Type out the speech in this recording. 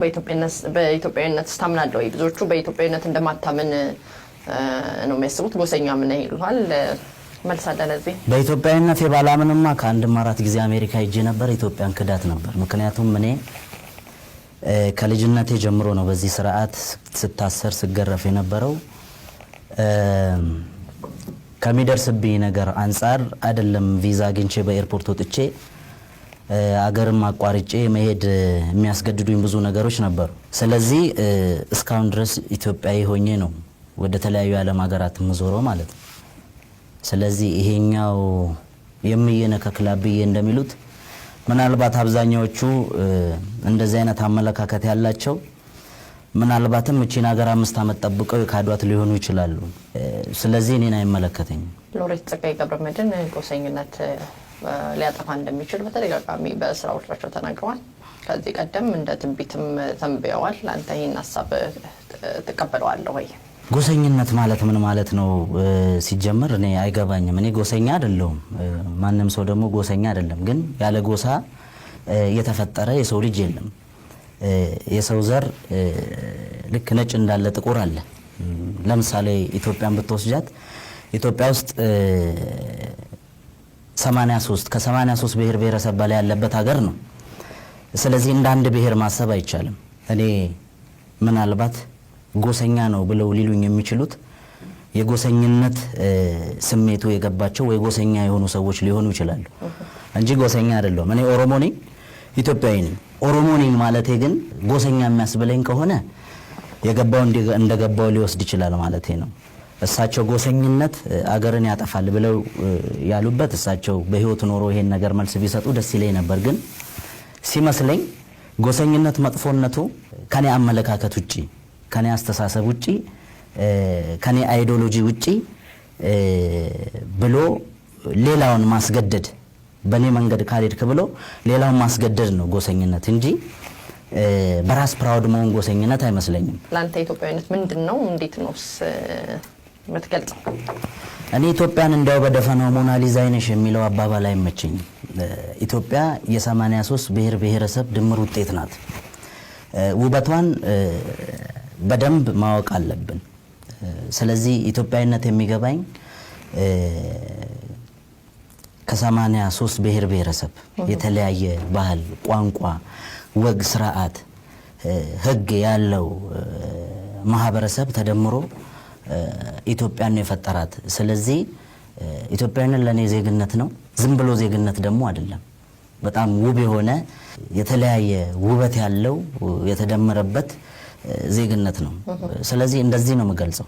በኢትዮጵያዊነት ስታምናለህ ወይ? ብዙዎቹ በኢትዮጵያዊነት እንደማታምን ነው የሚያስቡት። ጎሰኛ ምን ይሉሃል? መልስ አለ ለዚህ? በኢትዮጵያዊነት የባላምንማ ከአንድም አራት ጊዜ አሜሪካ ሄጄ ነበር። ኢትዮጵያን ክዳት ነበር። ምክንያቱም እኔ ከልጅነቴ ጀምሮ ነው በዚህ ስርዓት ስታሰር ስገረፍ የነበረው። ከሚደርስብኝ ነገር አንፃር አይደለም ቪዛ አግኝቼ በኤርፖርት ወጥቼ አገርም አቋርጬ መሄድ የሚያስገድዱኝ ብዙ ነገሮች ነበሩ። ስለዚህ እስካሁን ድረስ ኢትዮጵያዊ ሆኜ ነው ወደ ተለያዩ ዓለም ሀገራት ምዞረው ማለት ነው። ስለዚህ ይሄኛው የሚየነከክላብዬ እንደሚሉት ምናልባት አብዛኛዎቹ እንደዚህ አይነት አመለካከት ያላቸው ምናልባትም እቺን ሀገር 5 ዓመት ጠብቀው የካዷት ሊሆኑ ይችላሉ። ስለዚህ እኔን አይመለከተኝም። ሎሬት ጸጋዬ ገብረመድህን ጎሰኝነት ሊያጠፋ እንደሚችል በተደጋጋሚ በስራዎቻቸው ተናግረዋል። ከዚህ ቀደም እንደ ትንቢትም ተንብየዋል። አንተ ይሄን ሐሳብ ተቀበለዋለህ ወይ? ጎሰኝነት ማለት ምን ማለት ነው ሲጀመር እኔ አይገባኝም። እኔ ጎሰኛ አይደለሁም፣ ማንም ሰው ደግሞ ጎሰኛ አይደለም። ግን ያለ ጎሳ የተፈጠረ የሰው ልጅ የለም። የሰው ዘር ልክ ነጭ እንዳለ ጥቁር አለ። ለምሳሌ ኢትዮጵያን ብትወስጃት ኢትዮጵያ ውስጥ 83 ብሔር ብሔረሰብ በላይ ያለበት ሀገር ነው። ስለዚህ እንደ አንድ ብሔር ማሰብ አይቻልም። እኔ ምናልባት ጎሰኛ ነው ብለው ሊሉኝ የሚችሉት የጎሰኝነት ስሜቱ የገባቸው ወይ ጎሰኛ የሆኑ ሰዎች ሊሆኑ ይችላሉ እንጂ ጎሰኛ አይደለሁም። እኔ ኦሮሞ ነኝ፣ ኢትዮጵያዊ ነኝ። ኦሮሞ ነኝ ማለቴ ግን ጎሰኛ የሚያስብለኝ ከሆነ የገባው እንደገባው ሊወስድ ይችላል ማለቴ ነው። እሳቸው ጎሰኝነት አገርን ያጠፋል ብለው ያሉበት እሳቸው በህይወት ኖሮ ይሄን ነገር መልስ ቢሰጡ ደስ ይለኝ ነበር። ግን ሲመስለኝ ጎሰኝነት መጥፎነቱ ከኔ አመለካከት ውጪ፣ ከኔ አስተሳሰብ ውጪ፣ ከኔ አይዲዮሎጂ ውጪ ብሎ ሌላውን ማስገደድ፣ በኔ መንገድ ካልሄድክ ብሎ ሌላውን ማስገደድ ነው ጎሰኝነት እንጂ በራስ ፕራውድ መሆን ጎሰኝነት አይመስለኝም። ላንተ ኢትዮጵያዊነት ምንድነው? እንዴት ነውስ መትገልጸው? እኔ ኢትዮጵያን እንደው በደፈናው ሞናሊዛ አይነሽ የሚለው አባባል አይመቸኝም። ኢትዮጵያ የ83 ብሔር ብሔረሰብ ድምር ውጤት ናት። ውበቷን በደንብ ማወቅ አለብን። ስለዚህ ኢትዮጵያዊነት የሚገባኝ ከ83 ብሔር ብሔረሰብ የተለያየ ባህል፣ ቋንቋ፣ ወግ፣ ስርዓት፣ ህግ ያለው ማህበረሰብ ተደምሮ ኢትዮጵያን ነው የፈጠራት። ስለዚህ ኢትዮጵያዊነት ለኔ ዜግነት ነው። ዝም ብሎ ዜግነት ደግሞ አይደለም። በጣም ውብ የሆነ የተለያየ ውበት ያለው የተደመረበት ዜግነት ነው። ስለዚህ እንደዚህ ነው የምገልጸው።